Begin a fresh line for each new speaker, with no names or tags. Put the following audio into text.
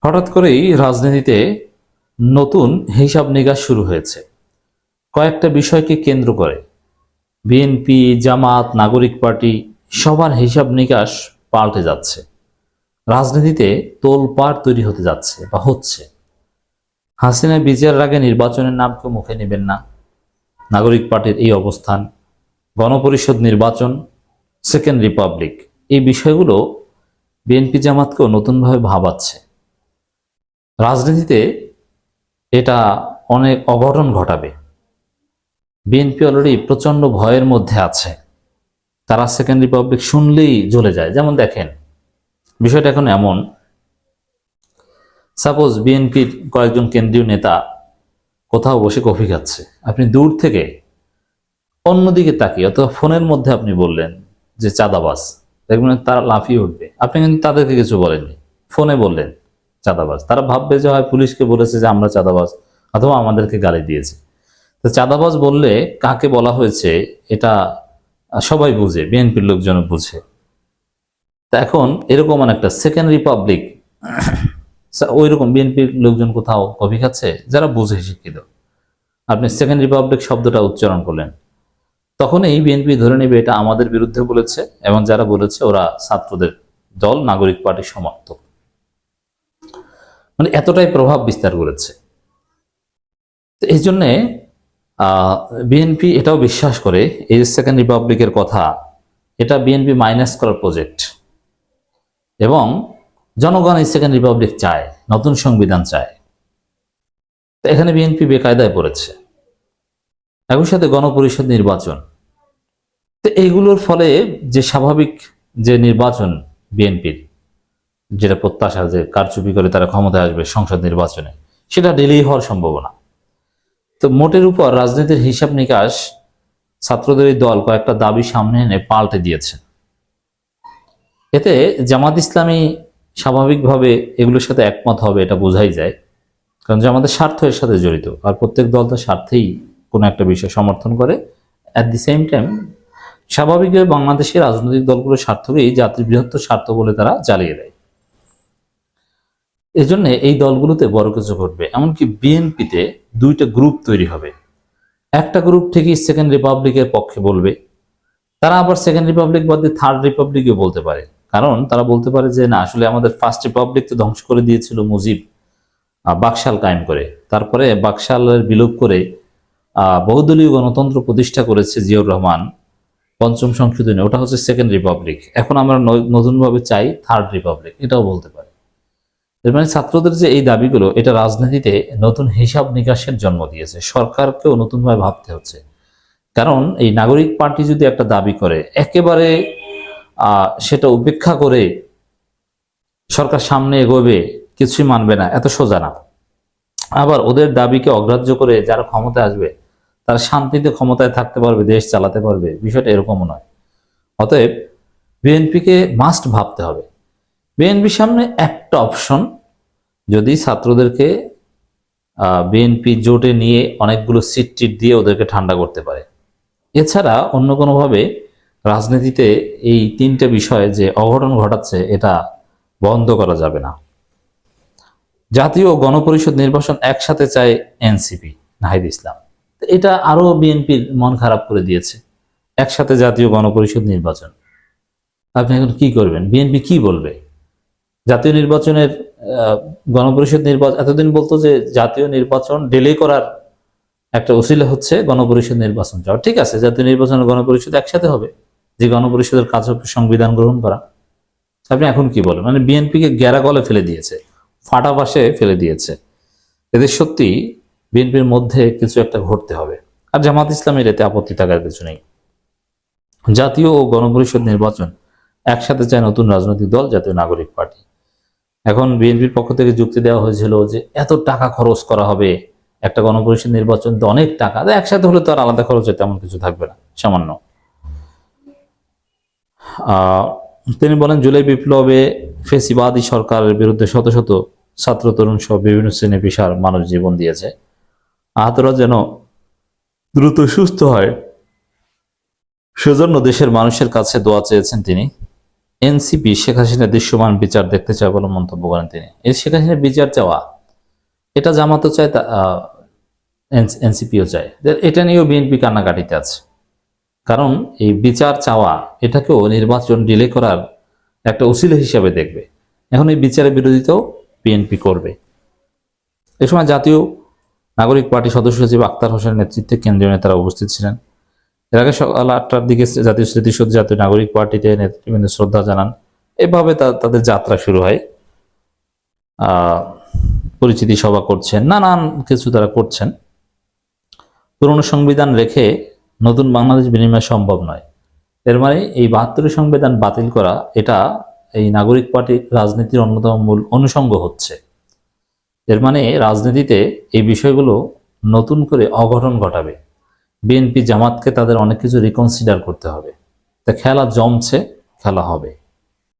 হঠাৎ করেই রাজনীতিতে নতুন হিসাব নিকাশ শুরু হয়েছে কয়েকটা বিষয়কে কেন্দ্র করে। বিএনপি, জামাত, নাগরিক পার্টি সবার হিসাব নিকাশ পাল্টে যাচ্ছে। রাজনীতিতে তোলপাড় তৈরি হতে যাচ্ছে বা হচ্ছে। হাসিনা বিচারের আগে নির্বাচনের নাম কেউ মুখে নেবেন না, নাগরিক পার্টির এই অবস্থান। গণপরিষদ নির্বাচন, সেকেন্ড রিপাবলিক, এই বিষয়গুলো বিএনপি জামাতকেও নতুনভাবে ভাবাচ্ছে। রাজনীতিতে এটা অনেক অঘটন ঘটাবে। বিএনপি অলরেডি প্রচন্ড ভয়ের মধ্যে আছে। তারা সেকেন্ড রিপাবলিক শুনলেই জ্বলে যায়। যেমন দেখেন, বিষয়টা এখন এমন, সাপোজ বিএনপির কয়েকজন কেন্দ্রীয় নেতা কোথাও বসে কফি খাচ্ছে, আপনি দূর থেকে অন্যদিকে তাকিয়ে অথবা ফোনের মধ্যে আপনি বললেন যে চাঁদাবাজ, দেখবেন তারা লাফিয়ে উঠবে। আপনি কিন্তু তাদেরকে কিছু বলেননি, ফোনে বললেন চাঁদাবাজ, তারা ভাববে যে হয় পুলিশকে বলেছে যে আমরা চাঁদাবাজ, অথবা আমাদেরকে গালি দিয়েছে। তো চাঁদাবাজ বললে কাকে বলা হয়েছে এটা সবাই বুঝে, বিএনপির লোকজন বুঝে। তা এখন এরকম একটা সেকেন্ড রিপাবলিক, ওই রকম বিএনপির লোকজন কোথাও কফি খাচ্ছে, যারা বুঝে শিক্ষিত, আপনি সেকেন্ড রিপাবলিক শব্দটা উচ্চারণ করলেন, তখন এই বিএনপি ধরে নেবে এটা আমাদের বিরুদ্ধে বলেছে, এবং যারা বলেছে ওরা ছাত্রদের দল, নাগরিক পার্টির সমর্থক। মানে এতটাই প্রভাব বিস্তার করেছে। তো এই জন্যে বিএনপি এটাও বিশ্বাস করে এই যে সেকেন্ড রিপাবলিকের কথা, এটা বিএনপি মাইনাস করার প্রজেক্ট, এবং জনগণ এই সেকেন্ড রিপাবলিক চায়, নতুন সংবিধান চায়। তো এখানে বিএনপি বেকায়দায় পড়েছে। একই সাথে গণপরিষদ নির্বাচন, তো এইগুলোর ফলে যে স্বাভাবিক যে নির্বাচন বিএনপির যেটা প্রত্যাশা, যে কারচুপি করে তারা ক্ষমতায় আসবে সংসদ নির্বাচনে, সেটা ডিলে হওয়ার সম্ভাবনা। তো মোটের উপর রাজনীতির হিসাব নিকাশ ছাত্রদের এই দল কয়েকটা দাবি সামনে এনে পাল্টে দিয়েছে। এতে জামাত ইসলামী স্বাভাবিকভাবে এগুলোর সাথে একমত হবে, এটা বোঝাই যায়, কারণ জামাতের স্বার্থ এর সাথে জড়িত, আর প্রত্যেক দল তার স্বার্থেই কোনো একটা বিষয় সমর্থন করে। অ্যাট দি সেম টাইম স্বাভাবিকভাবে বাংলাদেশের রাজনৈতিক দলগুলোর স্বার্থকেই জাতির বৃহত্তর স্বার্থ বলে তারা জ্বালিয়ে দেয়। এজন্য এই দলগুলোতে বড় কিছু ঘটবে। এমনকি বিএনপিতে দুইটা গ্রুপ তৈরি হবে। একটা গ্রুপ ঠিকই সেকেন্ড রিপাবলিকের পক্ষে বলবে, তারা আবার সেকেন্ড রিপাবলিক বাদ দিয়ে থার্ড রিপাবলিকও বলতে পারে, কারণ তারা বলতে পারে যে না, আসলে আমাদের ফার্স্ট রিপাবলিক তো ধ্বংস করে দিয়েছিল মুজিব বাকশাল কায়েম করে, তারপরে বাকশালের বিলোপ করে বহুদলীয় গণতন্ত্র প্রতিষ্ঠা করেছে জিয়াউর রহমান পঞ্চম সংশোধনী, ওটা হচ্ছে সেকেন্ড রিপাবলিক। এখন আমরা নতুনভাবে চাই থার্ড রিপাবলিক, এটাও বলতে পারে। এর মানে ছাত্রদের যে এই দাবিগুলো, এটা রাজনীতিতে নতুন হিসাব নিকাশের জন্ম দিয়েছে। সরকারকেও নতুনভাবে ভাবতে হচ্ছে, কারণ এই নাগরিক পার্টি যদি একটা দাবি করে, একেবারে সেটা উপেক্ষা করে সরকার সামনে এগোবে, কিছুই মানবে না, এত সোজা না। আবার ওদের দাবিকে অগ্রাহ্য করে যারা ক্ষমতায় আসবে, তারা শান্তিতে ক্ষমতায় থাকতে পারবে, দেশ চালাতে পারবে, বিষয়টা এরকমও নয়। অতএব বিএনপিকে মাস্ট ভাবতে হবে। বিএনপির সামনে একটা অপশন, যদি ছাত্রদেরকে বিএনপি জোটে নিয়ে অনেকগুলো সিট টিট দিয়ে ওদেরকে ঠান্ডা করতে পারে। এছাড়া অন্য কোনোভাবে রাজনীতিতে এই তিনটে বিষয়ে যে অঘটন ঘটাচ্ছে, এটা বন্ধ করা যাবে না। জাতীয় গণপরিষদ নির্বাচন একসাথে চায় এনসিপি, নাহিদ ইসলাম। এটা আরো বিএনপির মন খারাপ করে দিয়েছে। একসাথে জাতীয় গণপরিষদ নির্বাচন, আপনি এখন কি করবেন? বিএনপি কি বলবে? জাতীয় নির্বাচনের গণপরিষদ নির্বাচন, এতদিন বলতো যে জাতীয় নির্বাচন ডিলে করার একটা ওসিলা হচ্ছে গণপরিষদ নির্বাচন যাওয়া। ঠিক আছে, জাতীয় নির্বাচন ও গণপরিষদ একসাথে হবে, যে গণপরিষদের কাজ হবে সংবিধান গ্রহণ করা। আপনি এখন কি বলেন? মানে বিএনপিকে গ্যারা গলে ফেলে দিয়েছে, ফাটা পাশে ফেলে দিয়েছে। এদের সত্যি বিএনপির মধ্যে কিছু একটা ঘটতে হবে। আর জামাত ইসলামের এতে আপত্তি থাকার কিছু নেই। জাতীয় ও গণপরিষদ নির্বাচন একসাথে চায় নতুন রাজনৈতিক দল, জাতীয় নাগরিক পার্টি। এখন বিএনপির পক্ষ থেকে যুক্তি দেওয়া হয়েছিল যে এত টাকা খরচ করা হবে, একটা গণপরিষদ নির্বাচন তো অনেক টাকা, একসাথে হলে তো আর আলাদা খরচে তেমন কিছু থাকবে না, সামান্য। তিনি বলেন, জুলাই বিপ্লবে ফেসিবাদী সরকারের বিরুদ্ধে শত শত ছাত্র তরুণ সহ বিভিন্ন শ্রেণী পেশার মানুষ জীবন দিয়েছে, আহতরা যেন দ্রুত সুস্থ হয়, সেজন্য দেশের মানুষের কাছে দোয়া চেয়েছেন তিনি। এনসিপি শেখ হাসিনা দৃশ্যমান বিচার দেখতে চায় বলে মন্তব্য করেন তিনি। এই শেখ হাসিনা বিচার চাওয়া, এটা জামাতও চায়, এনসিপিও চায়। এটা নিয়েও বিএনপি কান্নাকাটিতে আছে। কারণ এই বিচার চাওয়া এটাকেও নির্বাচন ডিলে করার একটা উসিলা হিসাবে দেখবে। এখন এই বিচারের বিরোধিতাও বিএনপি করবে। এ সময় জাতীয় নাগরিক পার্টি সদস্য সচিব আক্তার হোসেনের নেতৃত্বে কেন্দ্রীয় নেতারা উপস্থিত ছিলেন। এর আগে সকাল 8টার দিকে জাতীয় স্মৃতিসৌধ জাতীয় নাগরিক পার্টিতে নেতৃবৃন্দ শ্রদ্ধা জানান। এভাবে তাদের যাত্রা শুরু হয়। পরিচিতি সভা করছেন, নানান কিছু তারা করছেন। পুরনো সংবিধান রেখে নতুন বাংলাদেশ বিনিময় সম্ভব নয়। এর মানে এই 72 সংবিধান বাতিল করা, এটা এই নাগরিক পার্টির রাজনীতির অন্যতম মূল অনুষঙ্গ হচ্ছে। এর মানে রাজনীতিতে এই বিষয়গুলো নতুন করে অঘটন ঘটাবে। বিএনপি জামাতকে তাদের অনেক কিছু রিকনসিডার করতে হবে। তা খেলা জমছে, খেলা হবে।